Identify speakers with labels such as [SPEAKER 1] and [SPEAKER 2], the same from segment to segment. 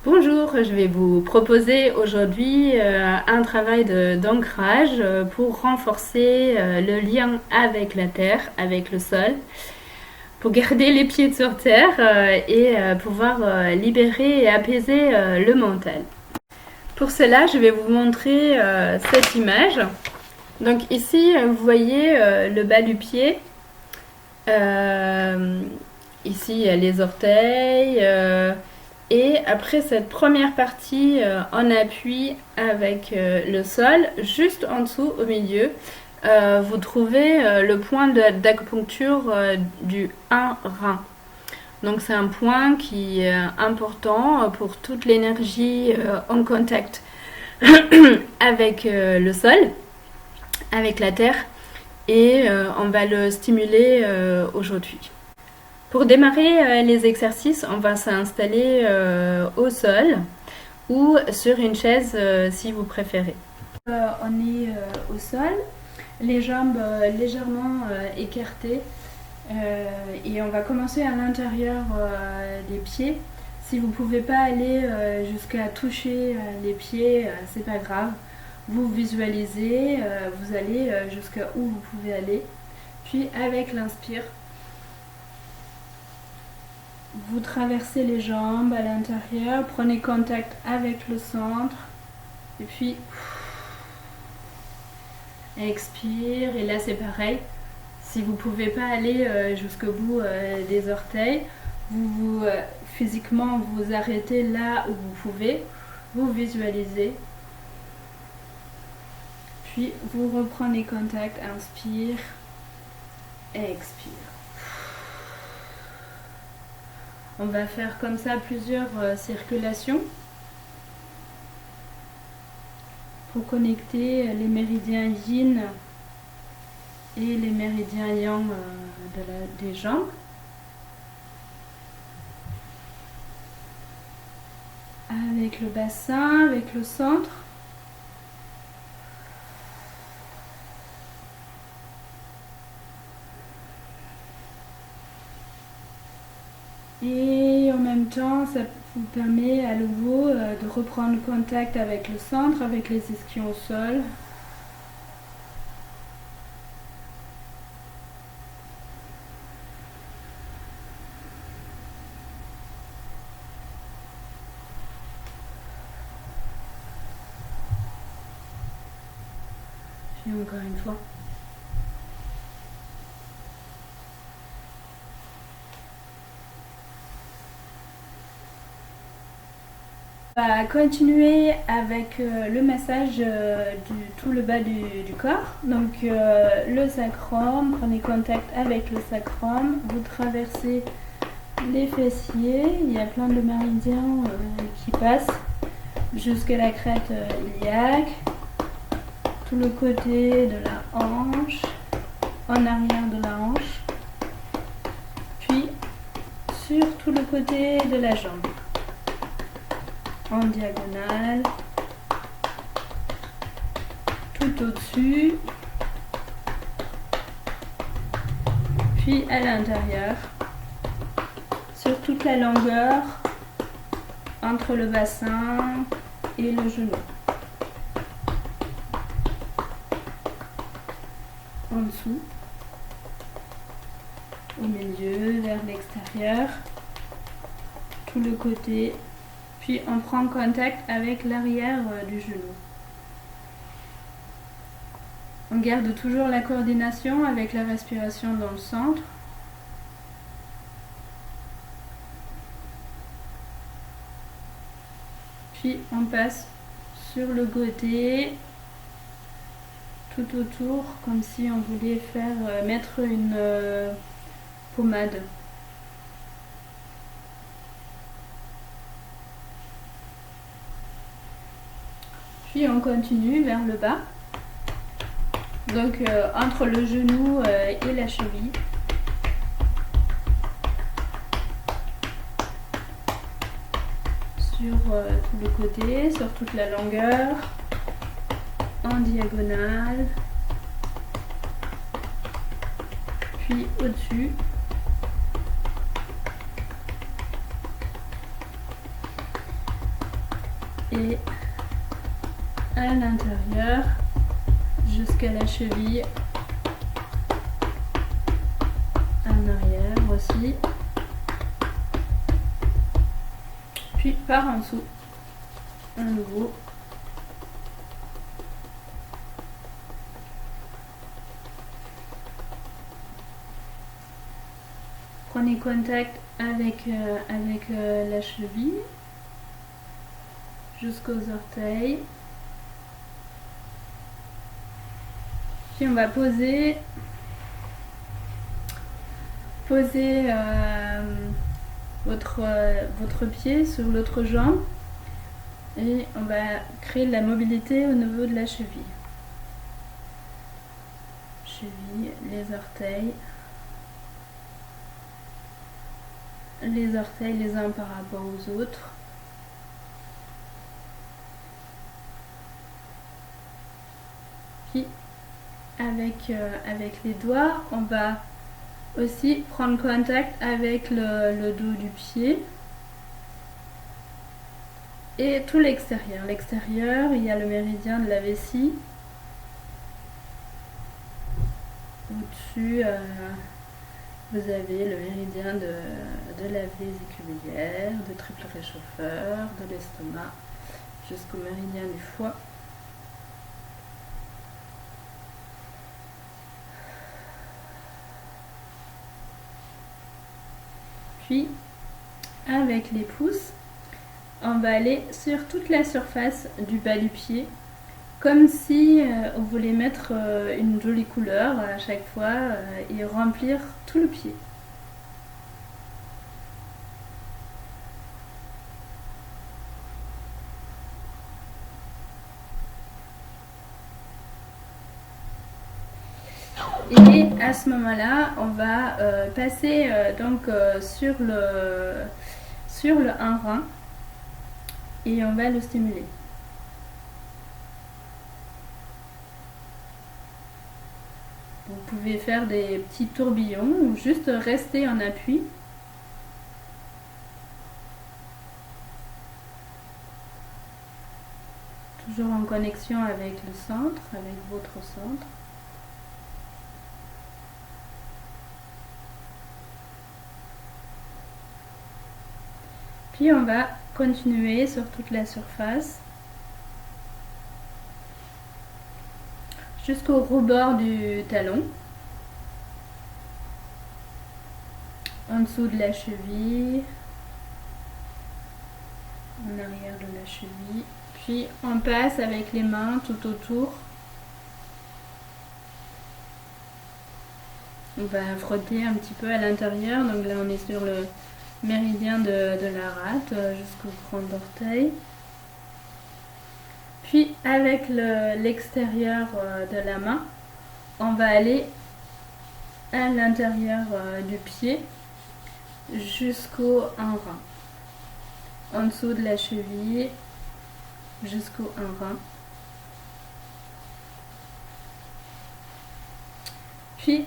[SPEAKER 1] Bonjour, je vais vous proposer aujourd'hui un travail d'ancrage pour renforcer le lien avec la terre, avec le sol, pour garder les pieds sur terre et pouvoir libérer et apaiser le mental. Pour cela, je vais vous montrer cette image. Donc ici, vous voyez le bas du pied. Ici, il y a les orteils. Et après cette première partie en appui avec le sol, juste en dessous, au milieu, vous trouvez le point d'acupuncture du 1 rein. Donc c'est un point qui est important pour toute l'énergie en contact avec le sol, avec la terre, et on va le stimuler aujourd'hui. Pour démarrer les exercices, on va s'installer au sol ou sur une chaise si vous préférez. On est au sol, les jambes légèrement écartées et on va commencer à l'intérieur des pieds. Si vous ne pouvez pas aller jusqu'à toucher les pieds, c'est pas grave. Vous visualisez, vous allez jusqu'à où vous pouvez aller. Puis avec l'inspire, vous traversez les jambes à l'intérieur, prenez contact avec le centre et puis expire. Et là c'est pareil, si vous ne pouvez pas aller jusqu'au bout des orteils, vous physiquement vous arrêtez là où vous pouvez, vous visualisez, puis vous reprenez contact, inspire, expire. On va faire comme ça plusieurs circulations pour connecter les méridiens yin et les méridiens yang des jambes. Avec le bassin, avec le centre. Et en même temps, ça vous permet à nouveau de reprendre contact avec le centre, avec les ischions au sol. Puis encore une fois. On va continuer avec le massage tout le bas du corps. Donc le sacrum, prenez contact avec le sacrum, vous traversez les fessiers, il y a plein de méridiens qui passent jusqu'à la crête iliaque, tout le côté de la hanche, en arrière de la hanche, puis sur tout le côté de la jambe. En diagonale, tout au-dessus, puis à l'intérieur, sur toute la longueur entre le bassin et le genou. En dessous, au milieu, vers l'extérieur, tout le côté. Puis on prend contact avec l'arrière du genou. On garde toujours la coordination avec la respiration dans le centre. Puis on passe sur le côté, tout autour, comme si on voulait faire mettre une pommade. Puis on continue vers le bas, donc entre le genou et la cheville. Sur tout le côté, sur toute la longueur, en diagonale, puis au-dessus. et à l'intérieur jusqu'à la cheville, en arrière aussi, puis par en dessous, à nouveau. Prenez contact avec la cheville jusqu'aux orteils. Puis on va poser votre pied sur l'autre jambe et on va créer de la mobilité au niveau de la cheville. Cheville, les orteils les uns par rapport aux autres. Puis avec les doigts, on va aussi prendre contact avec le dos du pied et tout l'extérieur. L'extérieur, il y a le méridien de la vessie. Au-dessus, vous avez le méridien de la vésiculaire, de triple réchauffeur, de l'estomac, jusqu'au méridien du foie. Puis, avec les pouces, on va aller sur toute la surface du bas du pied, comme si on voulait mettre une jolie couleur à chaque fois et remplir tout le pied. Et à ce moment-là, on va passer sur le un rein et on va le stimuler. Vous pouvez faire des petits tourbillons ou juste rester en appui. Toujours en connexion avec le centre, avec votre centre. Puis on va continuer sur toute la surface jusqu'au rebord du talon, en dessous de la cheville, en arrière de la cheville. Puis on passe avec les mains tout autour. On va frotter un petit peu à l'intérieur. Donc là on est sur le méridien de la rate jusqu'au grand orteil. Puis avec l'extérieur de la main, on va aller à l'intérieur du pied jusqu'au un rein. En dessous de la cheville jusqu'au un rein. Puis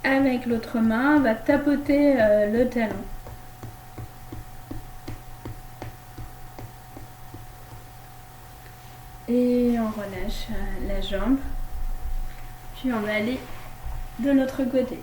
[SPEAKER 1] avec l'autre main, on va tapoter le talon. Et on relâche la jambe. Puis on va aller de l'autre côté.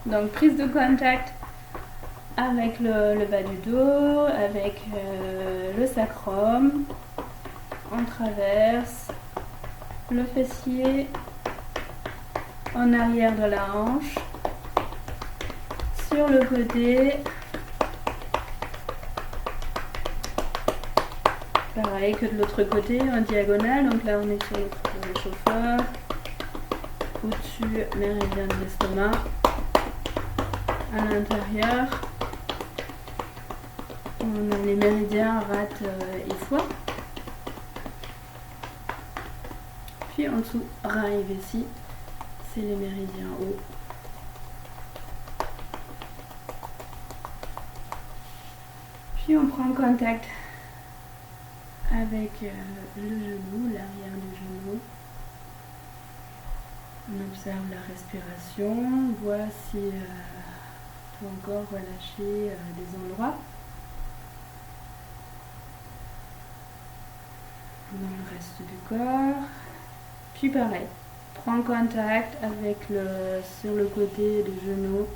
[SPEAKER 1] Donc prise de contact avec le bas du dos, avec le sacrum. On traverse le fessier en arrière de la hanche, sur le côté. Pareil que de l'autre côté, en diagonale. Donc là, on est sur le réchauffeur. Au-dessus, méridien de l'estomac. À l'intérieur, on a les méridiens rate et foie. Puis en dessous, rein et vessie. C'est les méridiens hauts. Puis on prend contact avec le genou, l'arrière du genou. On observe la respiration, on voit si on peut encore relâcher des endroits. dans le reste du corps. Puis pareil, prends contact avec sur le côté du genou.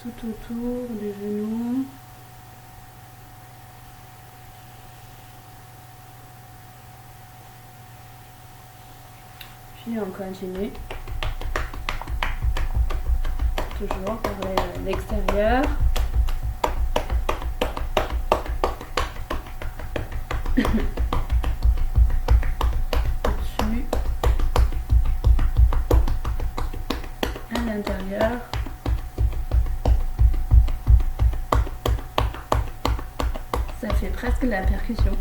[SPEAKER 1] Tout autour du genou. Puis on continue. Toujours par l'extérieur. Au-dessus. À l'intérieur. Ça fait presque la percussion.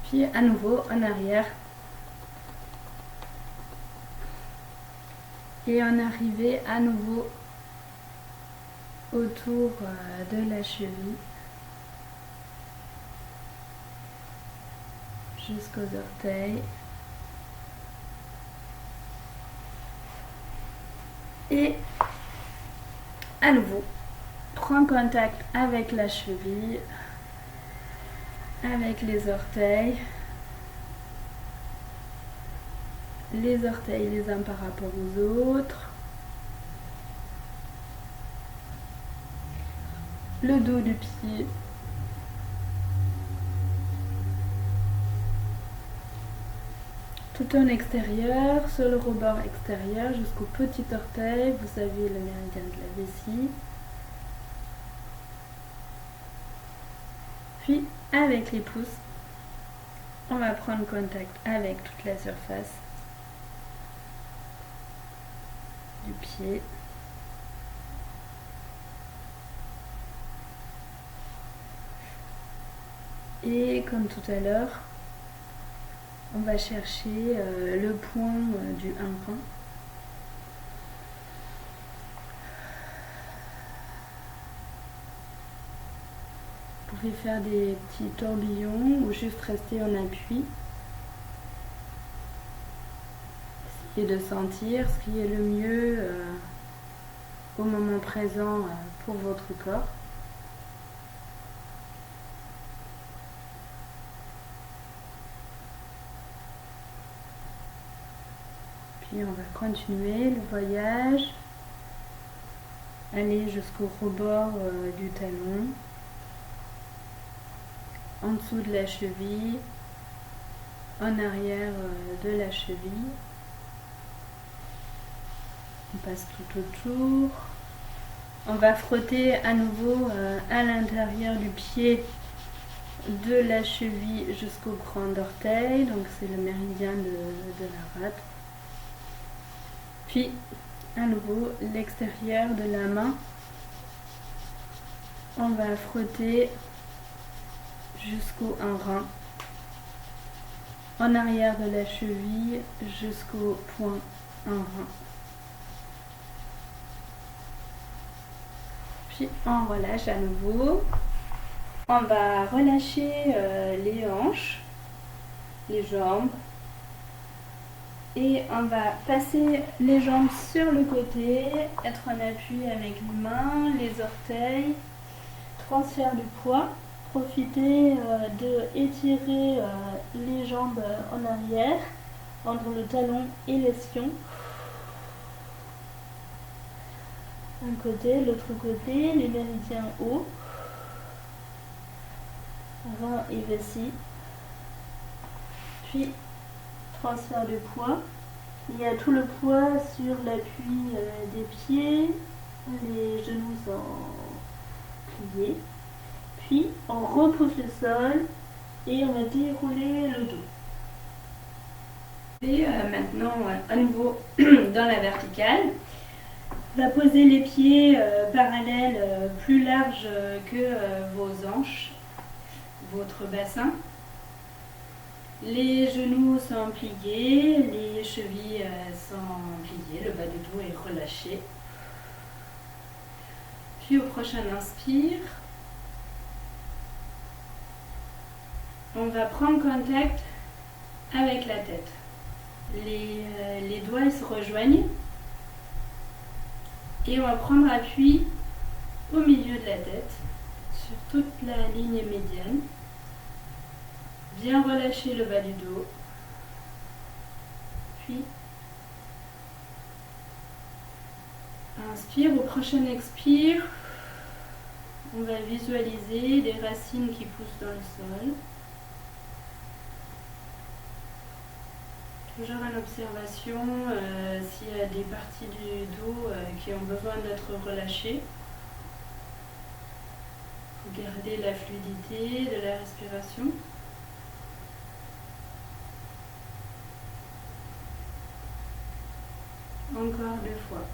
[SPEAKER 1] Puis à nouveau en arrière. Et en arrivée à nouveau autour de la cheville. Jusqu'aux orteils. Et à nouveau, prends contact avec la cheville, avec les orteils les uns par rapport aux autres, le dos du pied, tout en extérieur, sur le rebord extérieur jusqu'au petit orteil, vous avez le méridien de la vessie. Puis avec les pouces, on va prendre contact avec toute la surface du pied. Et comme tout à l'heure, on va chercher le point du 1 rang. Vous pouvez faire des petits tourbillons ou juste rester en appui. Essayez de sentir ce qui est le mieux au moment présent pour votre corps. Puis on va continuer le voyage, aller jusqu'au rebord du talon, en dessous de la cheville, en arrière de la cheville. On passe tout autour. On va frotter à nouveau à l'intérieur du pied, de la cheville jusqu'au grand orteil, donc c'est le méridien de la rate. Puis à nouveau l'extérieur de la main, on va frotter jusqu'au 1 rein, en arrière de la cheville jusqu'au point 1 rein. Puis on relâche à nouveau. On va relâcher les hanches, les jambes. Et on va passer les jambes sur le côté, être en appui avec les mains, les orteils, transfert du poids. Profitez de étirer les jambes en arrière, entre le talon et l'espion. Un côté, l'autre côté, les méridiens hauts, rein et vessie. Puis transfert de poids. Il y a tout le poids sur l'appui des pieds, les genoux sont pliés. Puis on repousse le sol et on va dérouler le dos. Et maintenant à nouveau dans la verticale. On va poser les pieds parallèles plus larges que vos hanches, votre bassin. Les genoux sont pliés, les chevilles sont pliées, le bas du dos est relâché. Puis au prochain inspire, on va prendre contact avec la tête. les doigts ils se rejoignent. Et on va prendre appui au milieu de la tête, sur toute la ligne médiane. Bien relâcher le bas du dos. Puis, inspire. Au prochain expire, on va visualiser des racines qui poussent dans le sol. Toujours en observation s'il y a des parties du dos qui ont besoin d'être relâchées. Garder la fluidité de la respiration. Encore 2 fois.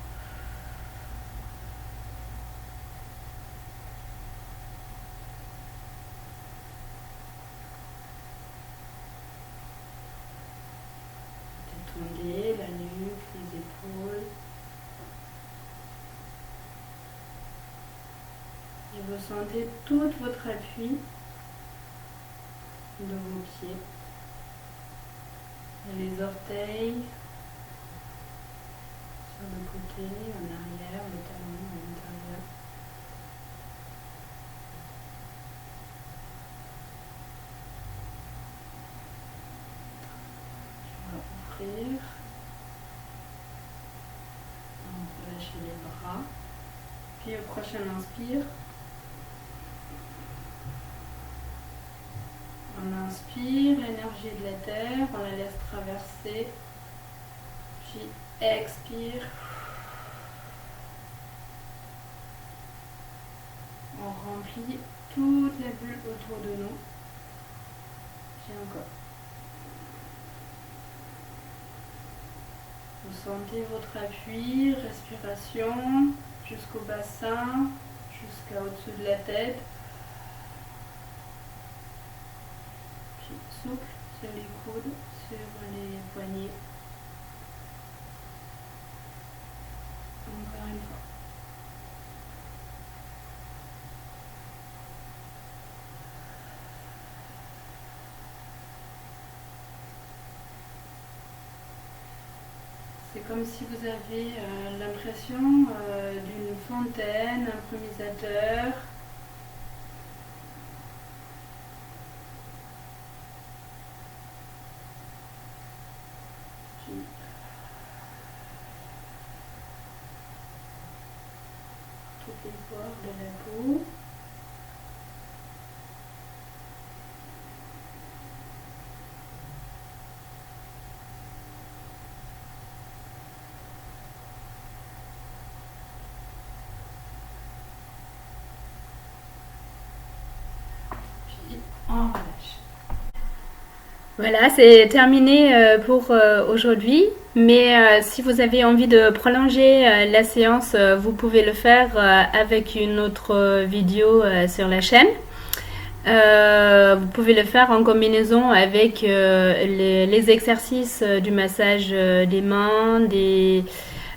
[SPEAKER 1] Détendez la nuque, les épaules. Et vous sentez tout votre appui de vos pieds. Les orteils sur le côté, en arrière, le talon à l'intérieur. On va ouvrir. On va relâcher les bras. Puis au prochain inspire, on inspire l'énergie de la terre, on la laisse traverser. Puis expire. On remplit toute la bulle autour de nous. Puis encore. Vous sentez votre appui, respiration jusqu'au bassin, jusqu'à au-dessus de la tête. Puis souple sur les coudes, sur les poignets. Encore une fois. C'est comme si vous avez l'impression d'une fontaine improvisateur. Puis, toutes les pores de la peau. On relâche. Voilà, c'est terminé pour aujourd'hui. Mais si vous avez envie de prolonger la séance, vous pouvez le faire avec une autre vidéo sur la chaîne. Vous pouvez le faire en combinaison avec les exercices du massage des mains, des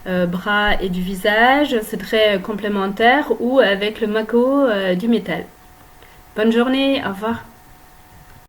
[SPEAKER 1] bras et du visage. C'est très complémentaire, ou avec le mako du métal. Bonne journée, au revoir.